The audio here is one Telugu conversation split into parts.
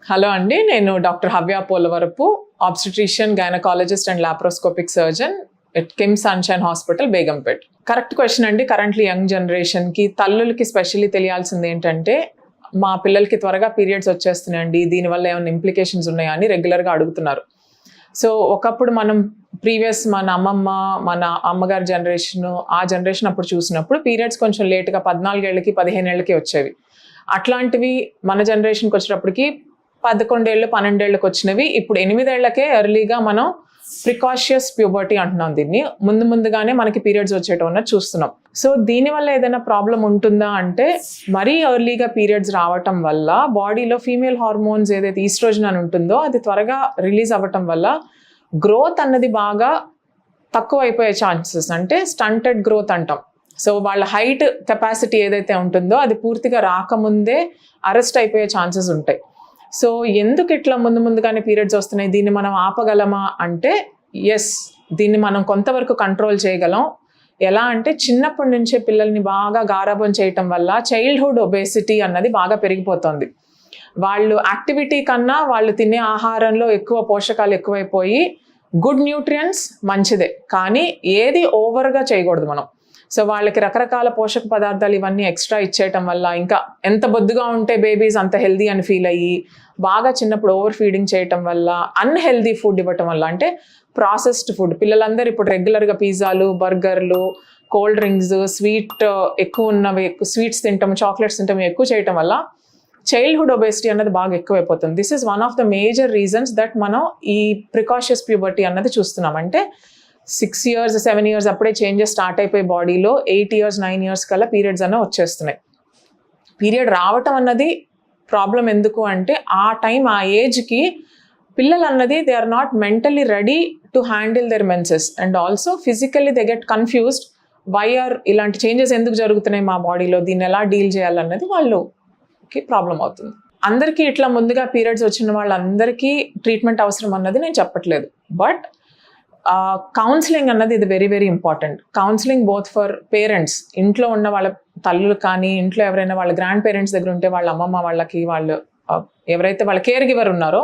హలో అండి, నేను doctor Havya Polavarapu, obstetrician, gynaecologist and laparoscopic surgeon at KIMS Sunshine Hospital, Begumpet. Correct question అండి. కరెంట్లీ యంగ్ జనరేషన్కి, తల్లులకి స్పెషల్లీ తెలియాల్సింది ఏంటంటే, మా పిల్లలకి త్వరగా పీరియడ్స్ వచ్చేస్తున్నాయండి, దీనివల్ల ఏమైనా ఇంప్లికేషన్స్ ఉన్నాయా అని రెగ్యులర్గా అడుగుతున్నారు. సో ఒకప్పుడు మన అమ్మమ్మ, మన అమ్మగారి ఆ జనరేషన్ అప్పుడు చూసినప్పుడు పీరియడ్స్ కొంచెం లేట్గా 14 ఏళ్ళకి 15 ఏళ్ళకి వచ్చేవి. అట్లాంటివి మన జనరేషన్కి వచ్చేటప్పటికి 11 ఏళ్ళు 12 ఏళ్ళకి వచ్చినవి ఇప్పుడు 8 ఏళ్లకే ఎర్లీగా మనం ప్రికాషియస్ ప్యూబర్టీ అంటున్నాం. దీన్ని ముందుగానే మనకి పీరియడ్స్ వచ్చేటం అన్నది చూస్తున్నాం. సో దీనివల్ల ఏదైనా ప్రాబ్లం ఉంటుందా అంటే, మరీ ఎర్లీగా పీరియడ్స్ రావటం వల్ల బాడీలో ఫీమేల్ హార్మోన్స్ ఏదైతే ఈస్ట్రోజన్ అని ఉంటుందో అది త్వరగా రిలీజ్ అవ్వటం వల్ల గ్రోత్ అన్నది బాగా తక్కువ అయిపోయే ఛాన్సెస్, అంటే స్టంటెడ్ గ్రోత్ అంటాం. సో వాళ్ళ హైట్ కెపాసిటీ ఏదైతే ఉంటుందో అది పూర్తిగా రాకముందే అరెస్ట్ అయిపోయే ఛాన్సెస్ ఉంటాయి. సో ఎందుకు ఇట్లా ముందుగానే పీరియడ్స్ వస్తున్నాయి, దీన్ని మనం ఆపగలమా అంటే ఎస్, దీన్ని మనం కొంతవరకు కంట్రోల్ చేయగలం. ఎలా అంటే, చిన్నప్పటి నుంచే పిల్లల్ని బాగా గారాబం చేయటం వల్ల చైల్డ్హుడ్ ఒబేసిటీ అన్నది బాగా పెరిగిపోతుంది. వాళ్ళు యాక్టివిటీ కన్నా వాళ్ళు తినే ఆహారంలో ఎక్కువ పోషకాలు ఎక్కువైపోయి, గుడ్ న్యూట్రియంట్స్ మంచిదే కానీ ఏది ఓవర్గా చేయకూడదు మనం. సో వాళ్ళకి రకరకాల పోషక పదార్థాలు ఇవన్నీ ఎక్స్ట్రా ఇచ్చేయటం వల్ల, ఇంకా ఎంత బొద్దుగా ఉంటే బేబీస్ అంత హెల్దీ అని ఫీల్ అయ్యి బాగా చిన్నప్పుడు ఓవర్ ఫీడింగ్ చేయటం వల్ల, అన్హెల్దీ ఫుడ్ ఇవ్వటం వల్ల, అంటే ప్రాసెస్డ్ ఫుడ్, పిల్లలందరూ ఇప్పుడు రెగ్యులర్గా పిజ్జాలు, బర్గర్లు, కోల్డ్ డ్రింక్స్, స్వీట్ ఎక్కువ ఉన్నవి, స్వీట్స్ తింటాం, చాక్లెట్స్ తింటాం ఎక్కువ చేయటం వల్ల చైల్డ్హుడ్ ఒబేసిటీ అన్నది బాగా ఎక్కువైపోతుంది. This is one of the major reasons that మనం ఈ ప్రికాషియస్ ప్యూబర్టీ అన్నది చూస్తున్నాం. అంటే 6 years 7 years అప్పుడే చేంజెస్ స్టార్ట్ అయిపోయి బాడీలో 8 years 9 years కల్లా పీరియడ్స్ అన్న వచ్చేస్తున్నాయి. పీరియడ్ రావటం అన్నది ప్రాబ్లం ఎందుకు అంటే, ఆ ఏజ్కి పిల్లలు అన్నది they are not mentally ready to handle their menses, and also physically they get confused. ఇలాంటి చేంజెస్ ఎందుకు జరుగుతున్నాయి మా బాడీలో, దీన్ని ఎలా డీల్ చేయాలన్నది వాళ్ళకి ప్రాబ్లం అవుతుంది. అందరికీ ఇట్లా ముందుగా పీరియడ్స్ వచ్చిన వాళ్ళందరికీ ట్రీట్మెంట్ అవసరం అన్నది నేను చెప్పట్లేదు. బట్ కౌన్సిలింగ్ అన్నది ఇది very very important. Counselling both for parents, ఇంట్లో ఉన్న వాళ్ళ తల్లులు కానీ, ఇంట్లో ఎవరైనా వాళ్ళ గ్రాండ్ పేరెంట్స్ దగ్గర ఉంటే వాళ్ళ అమ్మమ్మ వాళ్ళకి, వాళ్ళు ఎవరైతే వాళ్ళ కేర్ గివర్ ఉన్నారో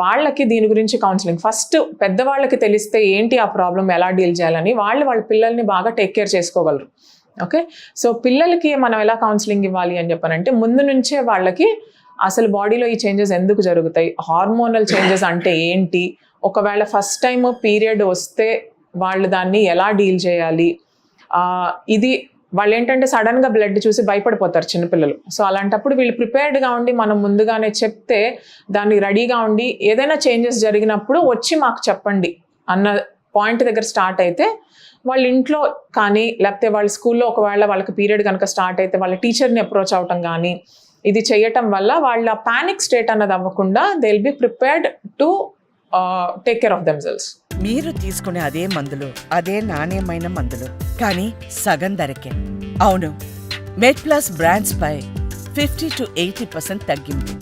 వాళ్ళకి దీని గురించి కౌన్సిలింగ్ ఫస్ట్. పెద్దవాళ్ళకి తెలిస్తే ఏంటి ఆ ప్రాబ్లం, ఎలా డీల్ చేయాలని, వాళ్ళ పిల్లల్ని బాగా టేక్ కేర్ చేసుకోగలరు. ఓకే, సో పిల్లలకి మనం ఎలా కౌన్సిలింగ్ ఇవ్వాలి అని చెప్పానంటే, ముందు నుంచే వాళ్ళకి అసలు బాడీలో ఈ చేంజెస్ ఎందుకు జరుగుతాయి, హార్మోనల్ చేంజెస్ అంటే ఏంటి, ఒకవేళ ఫస్ట్ టైం పీరియడ్ వస్తే వాళ్ళు దాన్ని ఎలా డీల్ చేయాలి, ఇది వాళ్ళు ఏంటంటే సడన్గా బ్లడ్ చూసి భయపడిపోతారు చిన్నపిల్లలు. సో అలాంటప్పుడు వీళ్ళు ప్రిపేర్డ్గా ఉండి మనం ముందుగానే చెప్తే, దాన్ని రెడీగా ఉండి ఏదైనా చేంజెస్ జరిగినప్పుడు వచ్చి మాకు చెప్పండి అన్న పాయింట్ దగ్గర స్టార్ట్ అయితే, వాళ్ళ ఇంట్లో కానీ లేకపోతే వాళ్ళ స్కూల్లో ఒకవేళ వాళ్ళకి పీరియడ్ కనుక స్టార్ట్ అయితే వాళ్ళ టీచర్ని అప్రోచ్ అవటం కానీ, ఇది చేయటం వల్ల వాళ్ళ పానిక్ స్టేట్ అన్నది అవ్వకుండా they will be prepared to take care of themselves. మీరు తీసుకునే అదే మందులు, అదే నాణ్యమైన మందులు, కానీ సగం ధరకే. అవును, మెడ్ ప్లస్ బ్రాండ్స్ పై 50 to 80% తగ్గింపు.